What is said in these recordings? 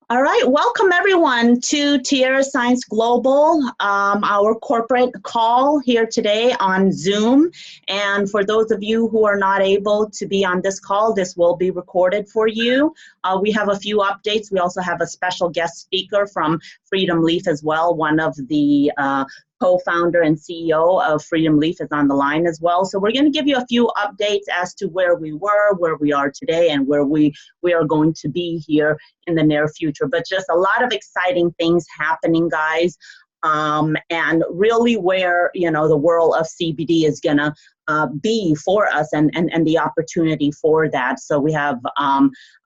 All right, welcome everyone to Tierra Science Global, our corporate call here today on Zoom. And for those of you who are not able to be on this call, this will be recorded for you. We have a few updates. We also have a special guest speaker from Freedom Leaf as well. One of the co-founder and CEO of Freedom Leaf is on the line as well. So we're going to give you a few updates as to where we were, where we are today, and where we are going to be here in the near future. But just a lot of exciting things happening, guys. And really where, the world of CBD is going to be for us and the opportunity for that. So we have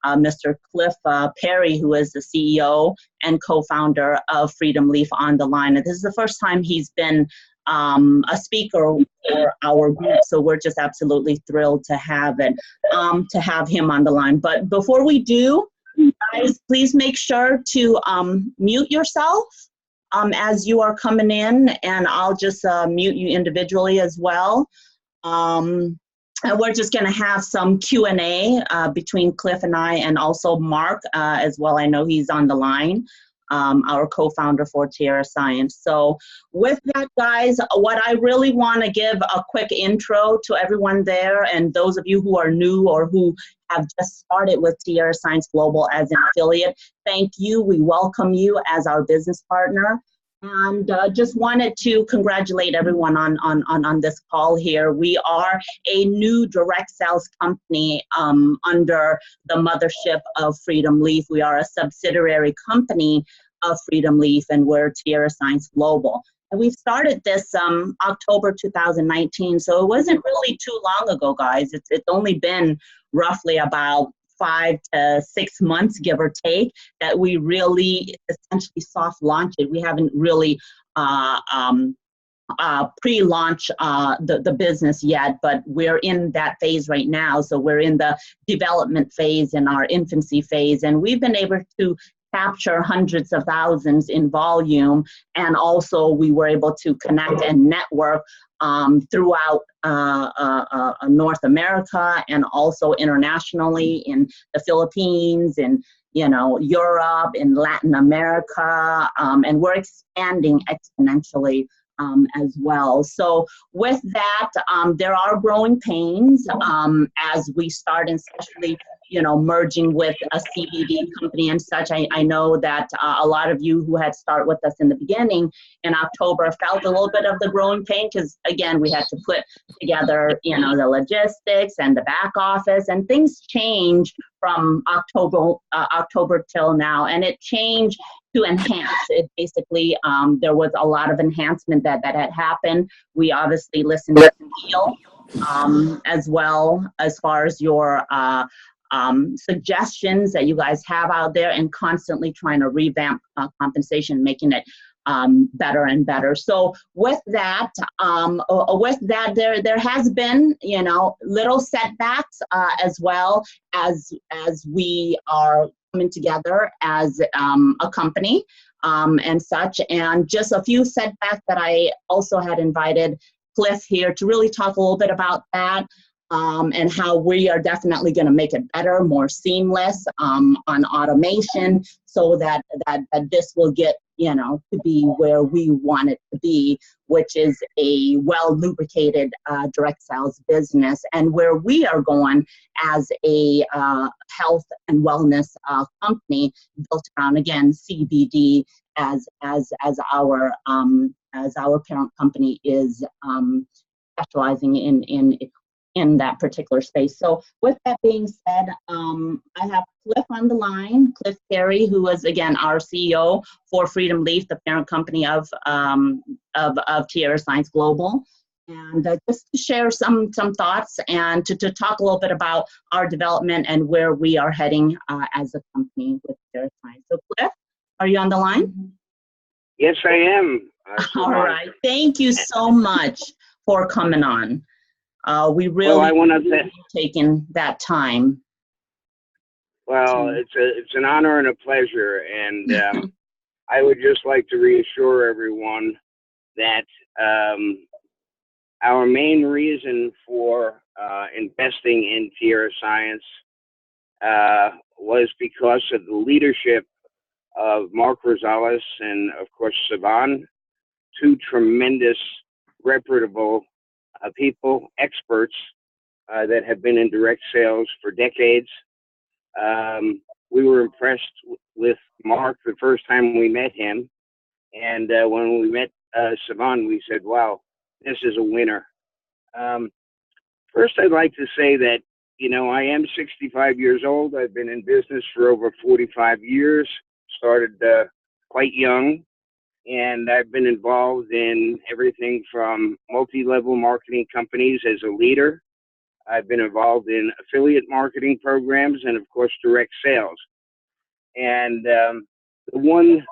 Mr. Cliff Perry, who is the CEO and co-founder of Freedom Leaf on the line. And this is the first time he's been a speaker for our group. So we're just absolutely thrilled to have him on the line. But before we do, guys, please make sure to mute yourself as you are coming in, and I'll just mute you individually as well. And we're just going to have some Q&A between Cliff and I, and also Mark as well. I know he's on the line, our co-founder for Tierra Science. So with that, guys, what I really want to give a quick intro to everyone there, and those of you who are new or who have just started with Tierra Science Global as an affiliate, thank you. We welcome you as our business partner. And just wanted to congratulate everyone on this call here. We are a new direct sales company under the mothership of Freedom Leaf. We are a subsidiary company of Freedom Leaf, and we're Tierra Science Global. And we started this October 2019, so it wasn't really too long ago, guys. It's only been roughly about 5 to 6 months, give or take, that we really essentially soft launched it. We haven't really pre-launch the business yet, but we're in that phase right now. So we're in the development phase and our infancy phase, and we've been able to capture hundreds of thousands in volume, and also we were able to connect and network throughout North America, and also internationally in the Philippines, and Europe, in Latin America, and we're expanding exponentially as well. So with that, there are growing pains as we start, and especially merging with a CBD company and such. I know that a lot of you who had started with us in the beginning in October felt a little bit of the growing pain, because again, we had to put together the logistics and the back office, and things change from October till now, and it changed to enhance it. Basically, there was a lot of enhancement that had happened. We obviously listened to Neil as well, as far as your suggestions that you guys have out there, and constantly trying to revamp compensation, making it better and better. So with that, there has been little setbacks as well as we are coming together as a company and such, and just a few setbacks that I also had invited Cliff here to really talk a little bit about that. And how we are definitely going to make it better, more seamless on automation, so that this will get to be where we want it to be, which is a well lubricated direct sales business, and where we are going as a health and wellness company built around, again, CBD as our parent company is specializing in that particular space. So with that being said, I have Cliff on the line, Cliff Perry, who is, again, our CEO for Freedom Leaf, the parent company of Tierra Science Global. And just to share some thoughts, and to talk a little bit about our development and where we are heading as a company with Tierra Science. So Cliff, are you on the line? Yes, I am. All right. Thank you so much for coming on. We really taking that time. Well, it's an honor and a pleasure, and I would just like to reassure everyone that our main reason for investing in Tierra Science was because of the leadership of Mark Rosales and, of course, Savan, two tremendous, reputable people, experts that have been in direct sales for decades. We were impressed with Mark the first time we met him. And when we met Savan, we said, wow, this is a winner. First, I'd like to say that, you know, I am 65 years old. I've been in business for over 45 years, started quite young, and I've been involved in everything from multi-level marketing companies as a leader. I've been involved in affiliate marketing programs and, of course, direct sales. And the one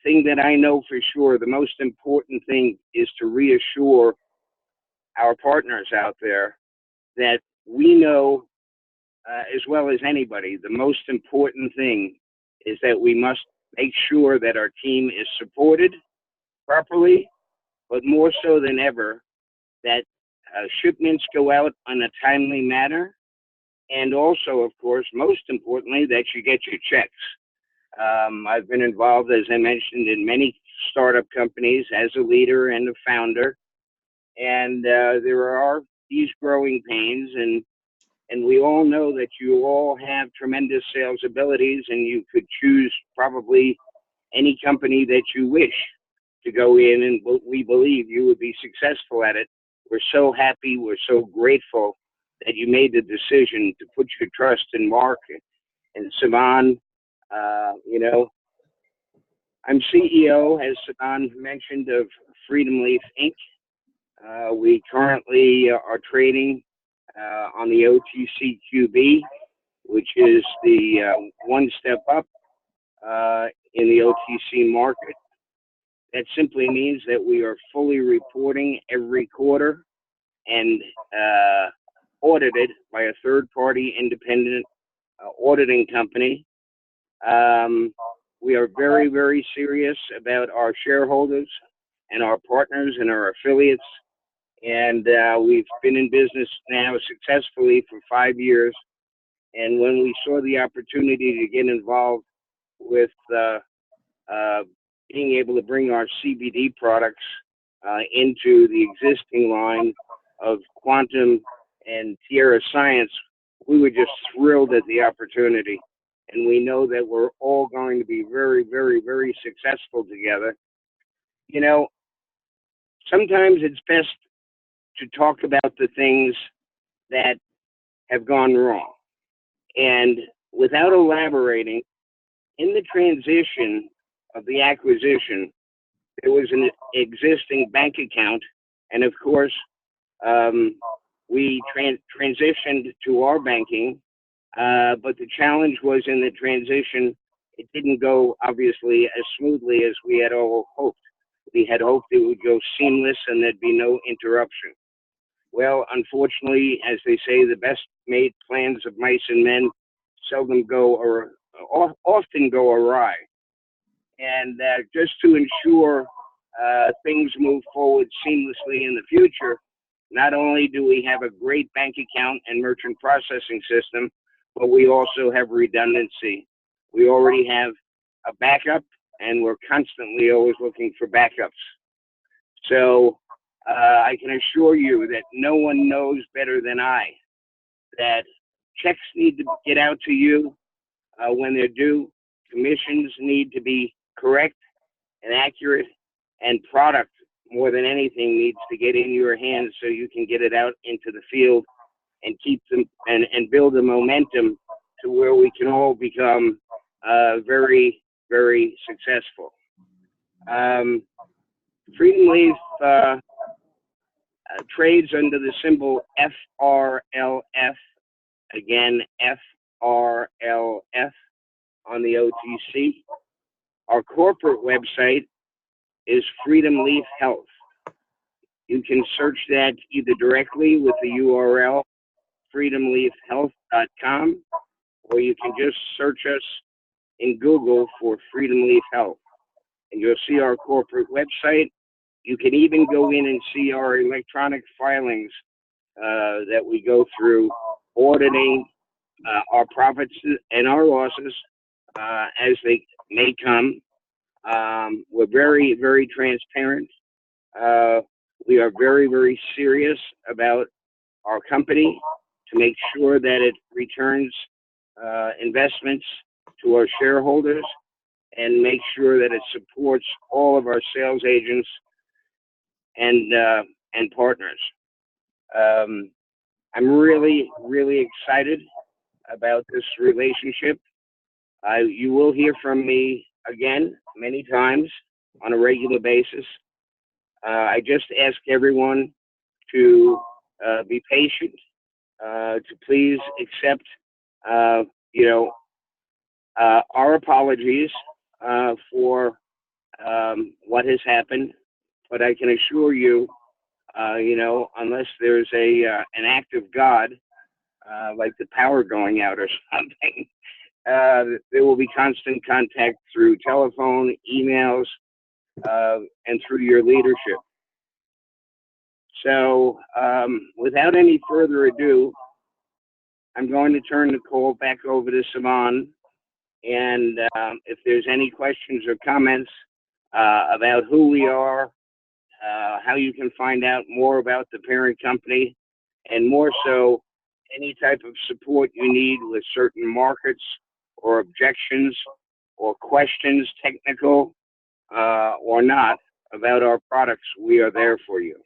thing that I know for sure, the most important thing is to reassure our partners out there that we know, as well as anybody, the most important thing is that we must make sure that our team is supported properly, but more so than ever, that shipments go out in a timely manner, and also, of course, most importantly, that you get your checks. I've been involved, as I mentioned, in many startup companies as a leader and a founder, and there are these growing pains, and we all know that you all have tremendous sales abilities, and you could choose probably any company that you wish to go in, and we believe you would be successful at it. We're so happy, we're so grateful that you made the decision to put your trust in Mark and Savan. You know, I'm CEO, as Savan mentioned, of Freedom Leaf Inc. We currently are trading on the OTCQB, which is the one step up in the OTC market. That simply means that we are fully reporting every quarter and audited by a third-party independent auditing company. We are very, very serious about our shareholders and our partners and our affiliates. And we've been in business now successfully for 5 years. And when we saw the opportunity to get involved with being able to bring our CBD products into the existing line of Quantum and Tierra Science, we were just thrilled at the opportunity. And we know that we're all going to be very, very, very successful together. You know, sometimes it's best to talk about the things that have gone wrong. And without elaborating, in the transition of the acquisition, there was an existing bank account, and of course, we transitioned to our banking, but the challenge was in the transition, it didn't go obviously as smoothly as we had all hoped. We had hoped it would go seamless and there'd be no interruption. Well, unfortunately, as they say, the best made plans of mice and men seldom go or often go awry. And just to ensure things move forward seamlessly in the future, not only do we have a great bank account and merchant processing system, but we also have redundancy. We already have a backup, and we're constantly always looking for backups. So I can assure you that no one knows better than I that checks need to get out to you when they're due. Commissions need to be correct and accurate, and product, more than anything, needs to get in your hands so you can get it out into the field and keep them and build a momentum to where we can all become very, very successful. Freedom Leaf trades under the symbol FRLF, again, FRLF on the OTC. Our corporate website is Freedom Leaf Health. You can search that either directly with the URL freedomleafhealth.com, or you can just search us in Google for Freedom Leaf Health, and you'll see our corporate website. You can even go in and see our electronic filings that we go through, auditing our profits and our losses as they may come. We're very, very transparent. We are very, very serious about our company to make sure that it returns investments to our shareholders and make sure that it supports all of our sales agents and partners. I'm really, really excited about this relationship. You will hear from me again many times on a regular basis. I just ask everyone to be patient, to please accept, our apologies for what has happened. But I can assure you, unless there's an act of God, like the power going out or something, there will be constant contact through telephone, emails, and through your leadership. So without any further ado, I'm going to turn the call back over to Simon. And if there's any questions or comments about who we are, how you can find out more about the parent company, and more so, any type of support you need with certain markets or objections or questions, technical or not, about our products, we are there for you.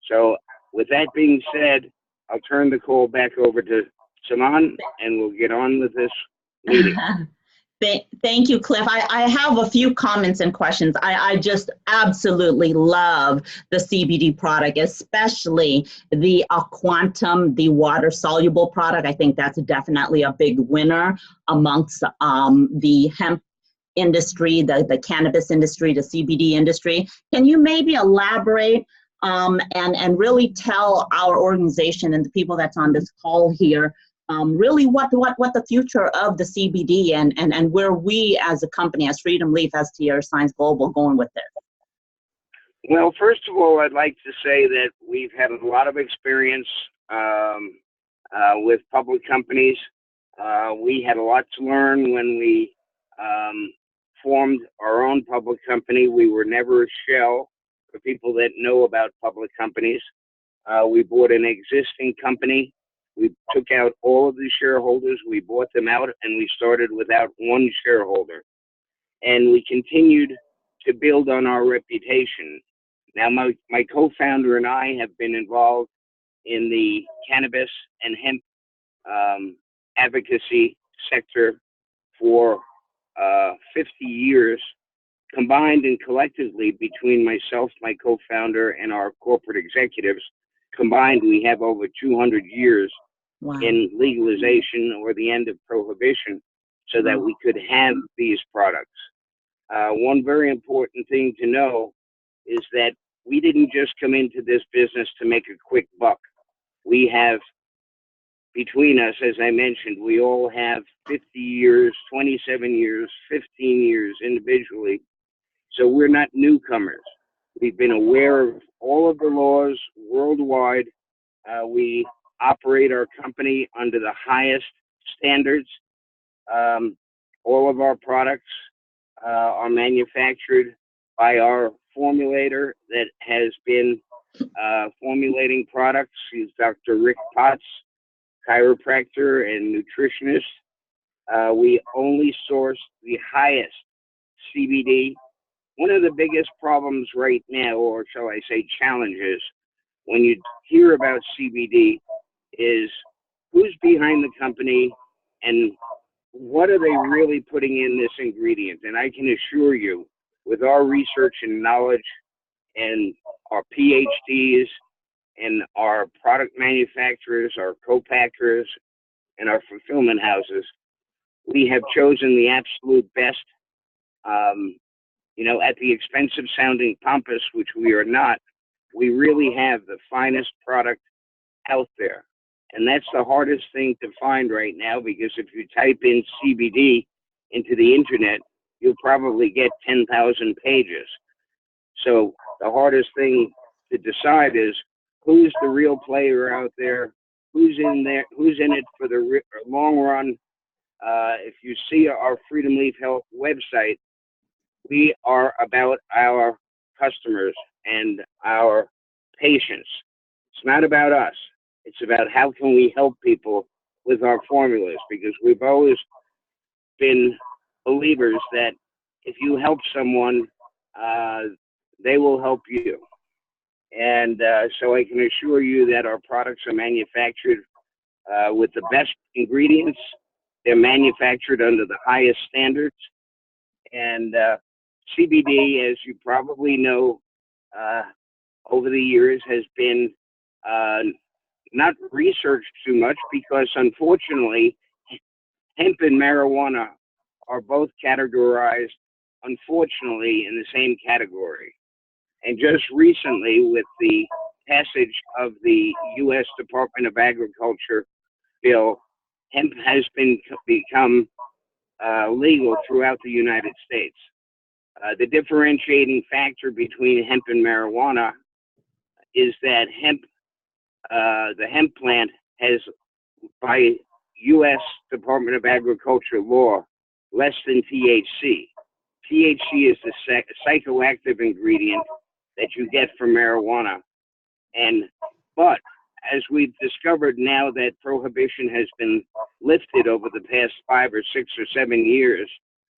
So with that being said, I'll turn the call back over to Simon, and we'll get on with this meeting. Thank you, Cliff. I have a few comments and questions. I just absolutely love the CBD product, especially the Quantum, the water-soluble product. I think that's definitely a big winner amongst the hemp industry, the cannabis industry, the CBD industry. Can you maybe elaborate and really tell our organization and the people that's on this call here really what the future of the CBD and where we as a company, as Freedom Leaf, as Tierra Science Global, going with this? Well, first of all, I'd like to say that we've had a lot of experience with public companies. We had a lot to learn when we formed our own public company. We were never a shell for people that know about public companies. We bought an existing company. We took out all of the shareholders, we bought them out, and we started without one shareholder. And we continued to build on our reputation. Now, my co-founder and I have been involved in the cannabis and hemp advocacy sector for 50 years, combined and collectively between myself, my co-founder, and our corporate executives. Combined, we have over 200 years in legalization or the end of prohibition so that we could have these products. One very important thing to know is that we didn't just come into this business to make a quick buck. We have, between us, as I mentioned, we all have 50 years, 27 years, 15 years individually. So we're not newcomers. We've been aware of all of the laws worldwide. We operate our company under the highest standards. All of our products are manufactured by our formulator that has been formulating products. He's Dr. Rick Potts, chiropractor and nutritionist. We only source the highest CBD. One of the biggest problems right now, or shall I say challenges, when you hear about CBD is who's behind the company and what are they really putting in this ingredient. And I can assure you, with our research and knowledge and our PhDs and our product manufacturers, our co-packers, and our fulfillment houses, we have chosen the absolute best, at the expensive sounding pompous, which we are not. We really have the finest product out there. And that's the hardest thing to find right now, because if you type in CBD into the internet, you'll probably get 10,000 pages. So the hardest thing to decide is who's the real player out there, who's in there, who's in it for the long run, If you see our Freedom Leaf Health website, we are about our customers and our patients. It's not about us. It's about how can we help people with our formulas, because we've always been believers that if you help someone, they will help you. And so I can assure you that our products are manufactured with the best ingredients. They're manufactured under the highest standards. And CBD, as you probably know, over the years has been not researched too much, because unfortunately, hemp and marijuana are both categorized, unfortunately, in the same category. And just recently, with the passage of the U.S. Department of Agriculture bill, hemp has become legal throughout the United States. The differentiating factor between hemp and marijuana is that the hemp plant has, by U.S. Department of Agriculture law, less than THC. THC is the psychoactive ingredient that you get from marijuana. But as we've discovered now that prohibition has been lifted over the past 5 or 6 or 7 years,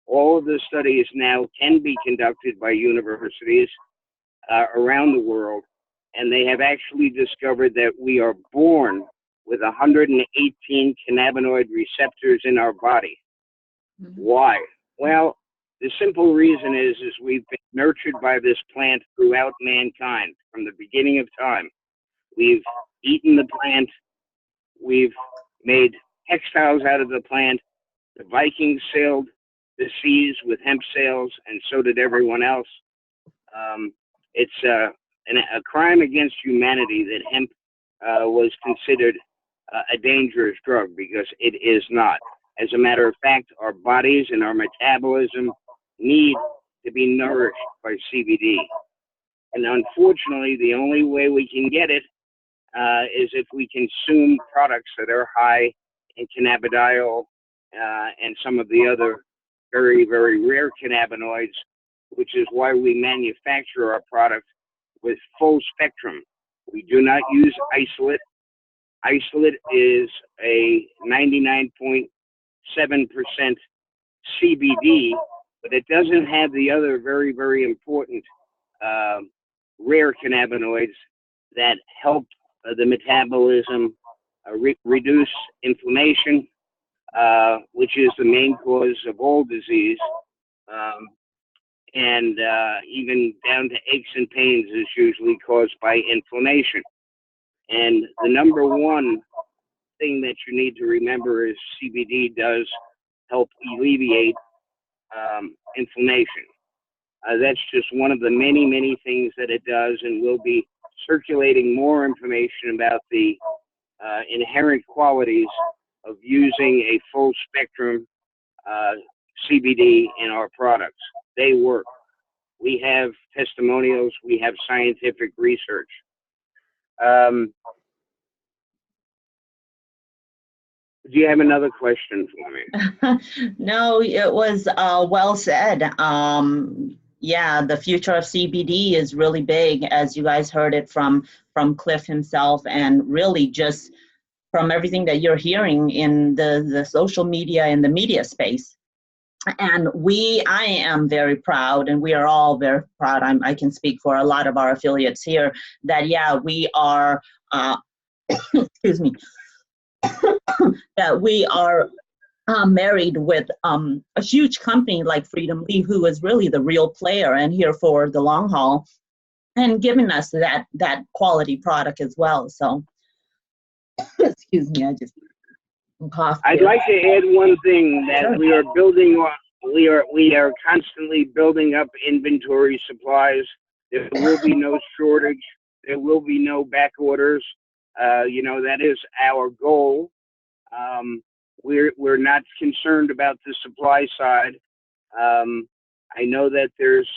all of the studies now can be conducted by universities around the world, and they have actually discovered that we are born with 118 cannabinoid receptors in our body. Mm-hmm. Why? Well, the simple reason is we've been nurtured by this plant throughout mankind from the beginning of time. We've eaten the plant. We've made textiles out of the plant. The Vikings sailed the seas with hemp sails, and so did everyone else. It's a crime against humanity that hemp was considered a dangerous drug, because it is not. As a matter of fact, our bodies and our metabolism need to be nourished by CBD. And unfortunately, the only way we can get it is if we consume products that are high in cannabidiol and some of the other very, very rare cannabinoids, which is why we manufacture our product with full spectrum. We do not use isolate. Isolate is a 99.7% CBD, but it doesn't have the other very, very important rare cannabinoids that help the metabolism reduce inflammation, which is the main cause of all disease, and even down to aches and pains is usually caused by inflammation. And the number one thing that you need to remember is CBD does help alleviate inflammation. That's just one of the many, many things that it does, and we'll be circulating more information about the inherent qualities of using a full spectrum CBD in our products. They work. We have testimonials. We have scientific research. Do you have another question for me? No, it was well said. Yeah, the future of CBD is really big, as you guys heard it from Cliff himself, and really just from everything that you're hearing in the social media and the media space. And I am very proud, and we are all very proud. I can speak for a lot of our affiliates here that, yeah, we are, excuse me, that we are married with a huge company like Freedom Leaf, who is really the real player and here for the long haul, and giving us that quality product as well. So, excuse me, I just coughed. I'd like to add one thing that sure. We are building on. We are constantly building up inventory supplies. There will be no shortage. There will be no back orders. That is our goal. We're not concerned about the supply side. I know that there's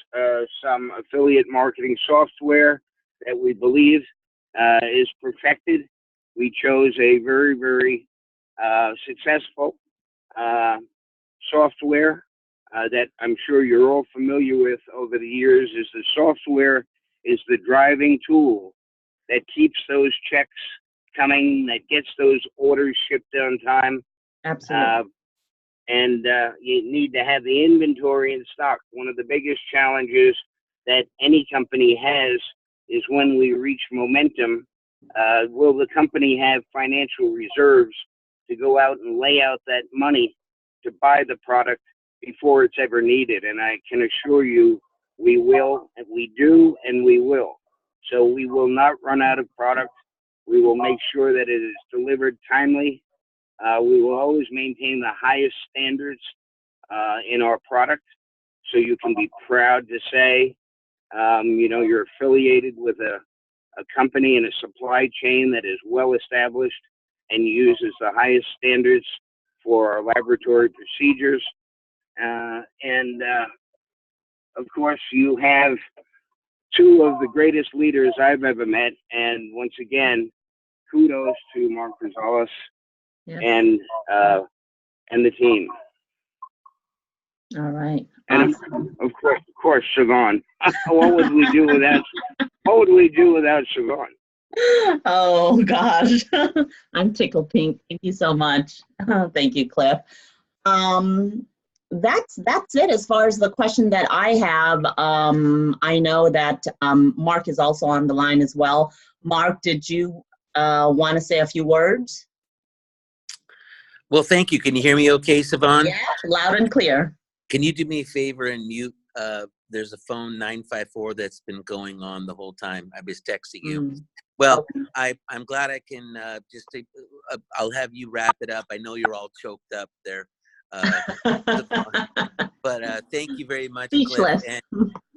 some affiliate marketing software that we believe is perfected. We chose a very, very successful uh, software that I'm sure you're all familiar with over the years. Is the software is the driving tool that keeps those checks coming, that gets those orders shipped on time. Absolutely. Uh, and you need to have the inventory in stock. One of the biggest challenges that any company has is when we reach momentum, will the company have financial reserves to go out and lay out that money to buy the product before it's ever needed? And I can assure you we will, and we do, and we will. So we will not run out of product. We will make sure that it is delivered timely. We will always maintain the highest standards in our product, so you can be proud to say, you're affiliated with a company and a supply chain that is well established and uses the highest standards for our laboratory procedures. And of course, you have two of the greatest leaders I've ever met. And once again, kudos to Mark Rosales Yes. and the team. All right. And Awesome. of course, Siobhan. What would we do without Siobhan? Oh gosh, I'm tickled pink. Thank you so much. Thank you, Cliff. That's it as far as the question that I have. I know that Mark is also on the line as well. Mark, did you want to say a few words? Well, thank you. Can you hear me okay, Siobhan? Yeah, loud and clear. Can you do me a favor and mute? There's a phone 954 that's been going on the whole time. I was texting you. Well, I'm glad I can just take, I'll have you wrap it up. I know you're all choked up there. But thank you very much, Cliff. And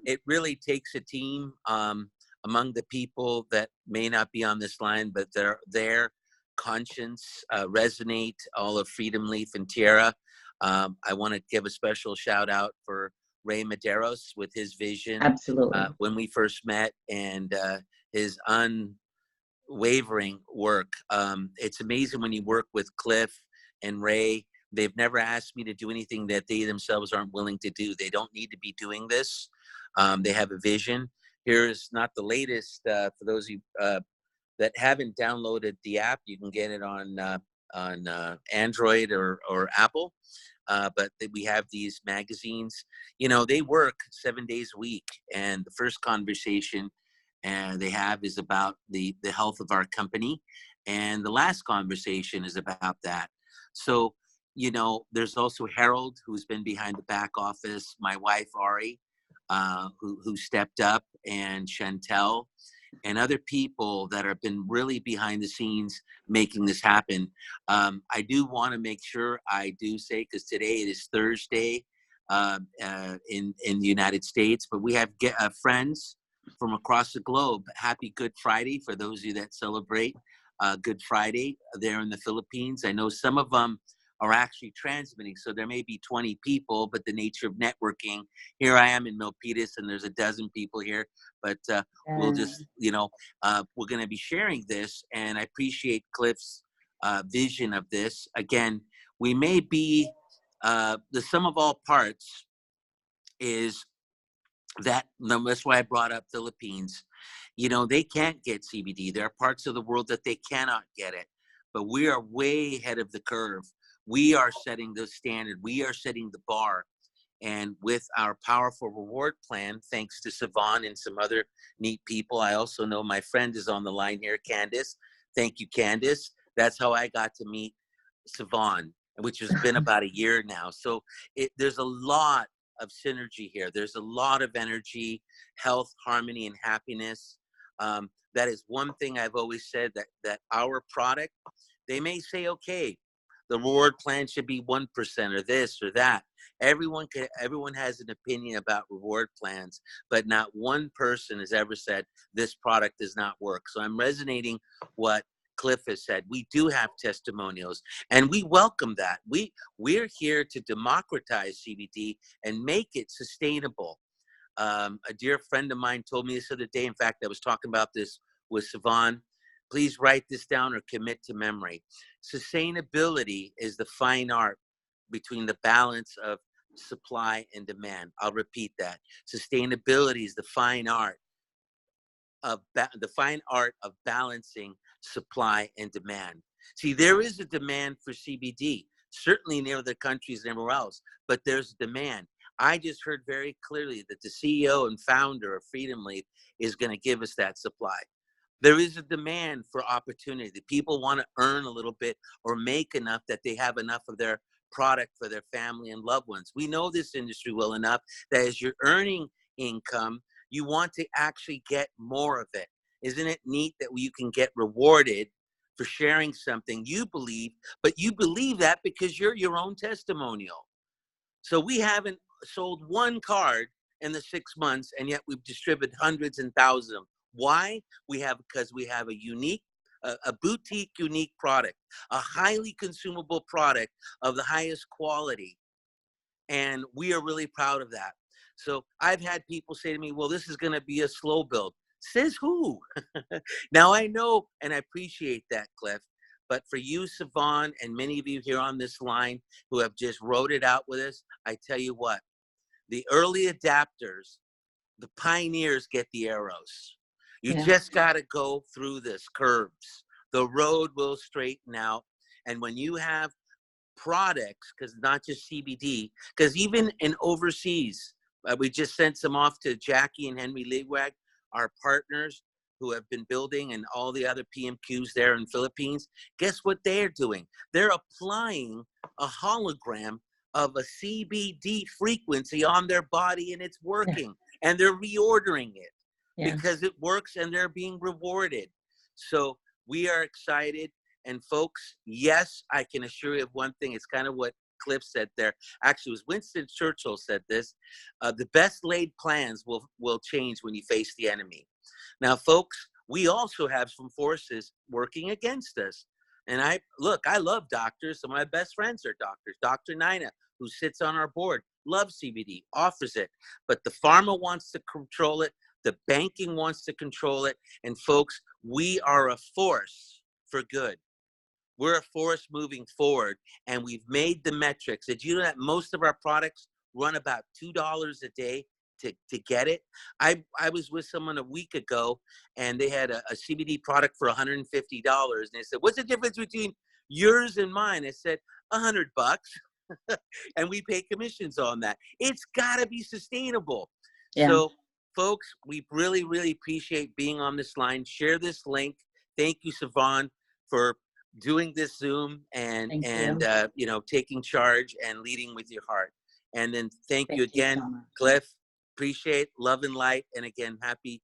it really takes a team among the people that may not be on this line, but they're there. Conscience resonate, all of Freedom Leaf and Tierra. I want to give a special shout out for Ray Medeiros with his vision. Absolutely. When we first met, and his unwavering work. It's amazing when you work with Cliff and Ray. They've never asked me to do anything that they themselves aren't willing to do. They don't need to be doing this. They have a vision. Here's not the latest for those of you that haven't downloaded the app. You can get it on Android or Apple. But we have these magazines. They work 7 days a week, and the first conversation they have is about the health of our company, and the last conversation is about that. So, there's also Harold, who's been behind the back office, my wife Ari, who stepped up, and Chantel, and other people that have been really behind the scenes making this happen. I do want to make sure I do say, because today it is Thursday in the United States, but we have friends from across the globe. Happy Good Friday for those of you that celebrate Good Friday there in the Philippines. I know some of them are actually transmitting, so there may be 20 people, but the nature of networking, here I am in Milpitas and there's a dozen people here, but we'll just, we're going to be sharing this, and I appreciate Cliff's vision of this. Again, we may be, the sum of all parts is that's why I brought up Philippines. They can't get CBD. There are parts of the world that they cannot get it, but we are way ahead of the curve. We are setting the standard. We are setting the bar. And with our powerful reward plan, thanks to Siobhan and some other neat people, I also know my friend is on the line here, Candace. Thank you, Candace. That's how I got to meet Siobhan, which has been about a year now. So there's a lot of synergy here. There's a lot of energy, health, harmony, and happiness. That is one thing I've always said, that our product, they may say, okay, the reward plan should be 1% or this or that. Everyone has an opinion about reward plans, but not one person has ever said this product does not work. So I'm resonating what Cliff has said. We do have testimonials, and we welcome that. We're here to democratize CBD and make it sustainable. A dear friend of mine told me this other day. In fact, I was talking about this with Siobhan. Please write this down or commit to memory. Sustainability is the fine art between the balance of supply and demand. I'll repeat that. Sustainability is the fine art of balancing supply and demand. See, there is a demand for CBD, certainly in other countries and everywhere else, but there's demand. I just heard very clearly that the CEO and founder of Freedom Leaf is going to give us that supply. There is a demand for opportunity. People want to earn a little bit or make enough that they have enough of their product for their family and loved ones. We know this industry well enough that as you're earning income, you want to actually get more of it. Isn't it neat that you can get rewarded for sharing something you believe, but you believe that because you're your own testimonial. So we haven't sold one card in the 6 months, and yet we've distributed hundreds and thousands of them. Why? Because we have a boutique unique product, a highly consumable product of the highest quality. And we are really proud of that. So I've had people say to me, well, this is going to be a slow build. Says who? Now I know, and I appreciate that, Cliff. But for you, Savon, and many of you here on this line who have just wrote it out with us, I tell you what, the early adapters, the pioneers get the arrows. You just got to go through this curves. The road will straighten out. And when you have products, because not just CBD, because even in overseas, we just sent some off to Jackie and Henry Ligwag, our partners who have been building, and all the other PMQs there in Philippines. Guess what they're doing? They're applying a hologram of a CBD frequency on their body, and it's working. And they're reordering it because it works, and they're being rewarded. So we are excited. And folks, yes, I can assure you of one thing. It's kind of what Cliff said there. Actually, it was Winston Churchill said this. The best laid plans will change when you face the enemy. Now, folks, we also have some forces working against us. And I love doctors. Some of my best friends are doctors. Dr. Nina, who sits on our board, loves CBD, offers it. But the pharma wants to control it. The banking wants to control it. And folks, we are a force for good. We're a force moving forward, and we've made the metrics. Did you know that most of our products run about $2 a day to get it? I was with someone a week ago, and they had a CBD product for $150, and they said, "What's the difference between yours and mine?" I said, $100, and we pay commissions on that. It's got to be sustainable. So, folks, we really, really appreciate being on this line. Share this link. Thank you, Savon, for doing this Zoom and taking charge and leading with your heart. And then thank you again, so Cliff. Appreciate love and light. And again, happy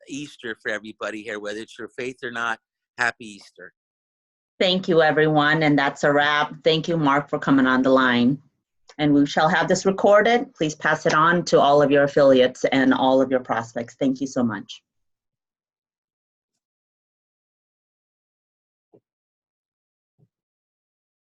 Easter for everybody here, whether it's your faith or not. Happy Easter. Thank you, everyone. And that's a wrap. Thank you, Mark, for coming on the line. And we shall have this recorded. Please pass it on to all of your affiliates and all of your prospects. Thank you so much.